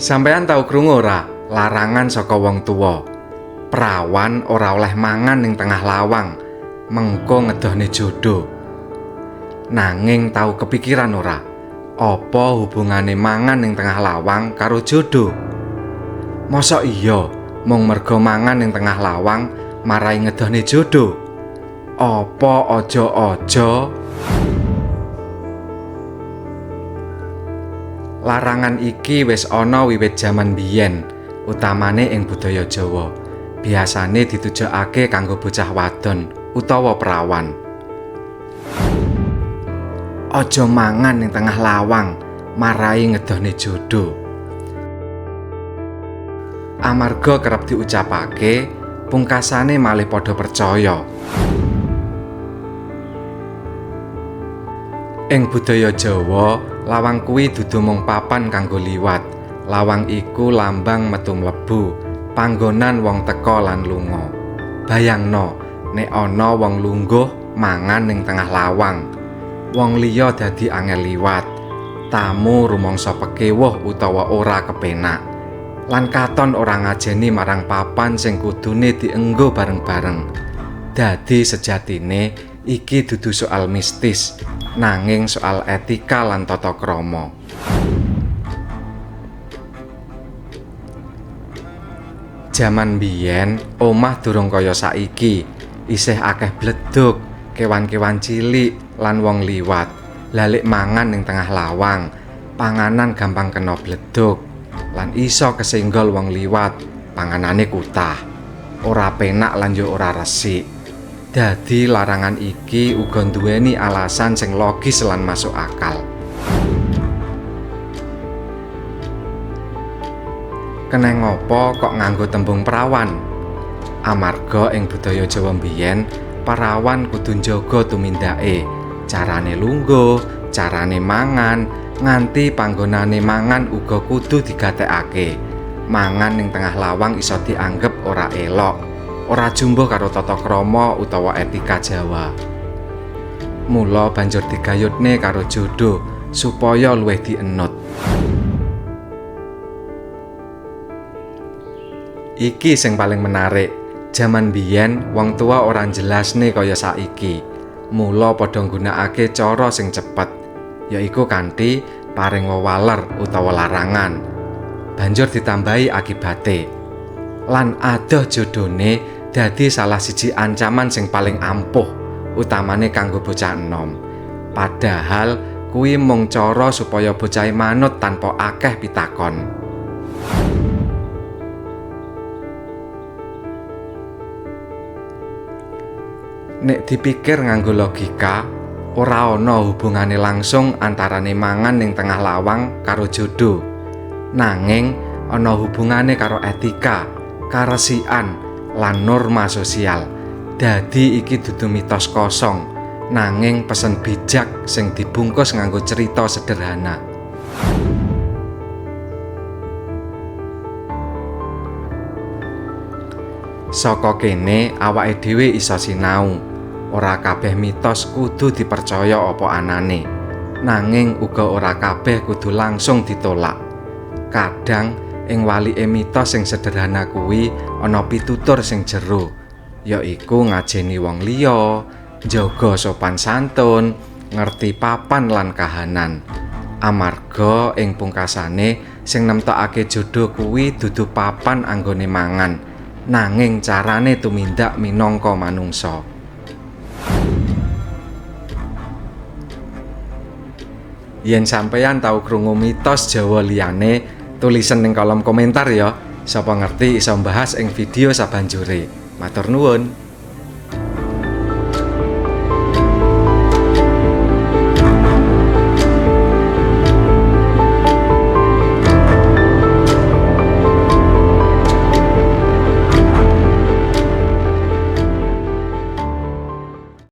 Sampeyan tau krungu ora larangan saka wong tuwa? Prawan ora oleh mangan ning tengah lawang, mengko ngedohne jodoh. Nanging tau kepikiran ora, apa hubungane mangan ning tengah lawang karo jodoh? Mosok iya mung merga mangan ning tengah lawang marai ngedohne jodoh? Apa aja-aja larangan iki wis ana wiwit jaman biyen, utamane ing budaya Jawa. Biasane ditujokake kanggo bocah wadon utawa prawan. Aja mangan ning tengah lawang, marai ngedohne jodoh. Amarga kerep diucapake, pungkasane malih padha percaya. Ing budaya Jawa, lawang kuwi dudu mung papan kanggo liwat. Lawang iku lambang metu mlebu, panggonan wong teka lan lunga. Bayangno, nek ana wong lungguh mangan ning tengah lawang, wong liya dadi angel liwat, tamu rumangsa pekewuh utawa ora kepenak, lan katon ora ngajeni marang papan sing kudune dienggo bareng-bareng. Dadi sejatine iki dudu soal mistis, nanging soal etika lan tata krama. Jaman biyen, omah durung kaya saiki, isih akeh bledug, kewan-kewan cilik lan wong liwat. Lalik mangan ning tengah lawang, panganan gampang kena bledug, lan iso kesenggol wong liwat, panganane kutah. Ora penak lan yo ora resik. Dadi larangan iki uga nduweni alasan sing logis lan masuk akal. Keneng ngopo kok nganggo tembung prawan? Amarga ing budaya Jawa mbiyen, parawan kudu njaga tumindake, carane lungguh, carane mangan, nganti panggonane mangan uga kudu digatekake. Mangan ning tengah lawang iso dianggep ora elok, ora jumbuh karo tata krama utawa etika Jawa. Mula banjur digayutne karo jodoh supaya luwih dienut. Iki sing paling menarik. Jaman biyen wong tua ora jelasne kaya saiki. Mula padha nggunakake cara sing cepet, yaiku kanthi paring wewaler utawa larangan. Banjur ditambahi akibate. Lan adoh jodone dadi salah siji ancaman sing paling ampuh, utamane kanggo bocah enom. Padahal kuwi mung cara supaya bocah manut tanpa akeh pitakon. Nek dipikir nganggo logika, ora ana hubungane langsung antarane mangan ning tengah lawang karo jodoh. Nanging ana hubungane karo etika, karesikan, lan norma sosial. Dadi iki dudu mitos kosong, nanging pesen bijak sing dibungkus nganggo cerita sederhana. Saka kene awake dhewe iso sinau. Ora kabeh mitos kudu dipercaya apa anane, nanging uga ora kabeh kudu langsung ditolak. Kadang ing walike mitos sing sederhana kuwi ana pitutur sing jero, yaiku ngajeni wong liya, njaga sopan santun, ngerti papan lan kahanan. Amarga ing pungkasane sing nemtokake jodoh kuwi dudu papan anggone mangan, nanging carane tumindak minangka manungsa. Yen sampeyan tau krungu mitos Jawa liyane, tulisen ning kolom komentar ya. Sapa ngerti iso bahas ing video sabanjure. Matur nuwun.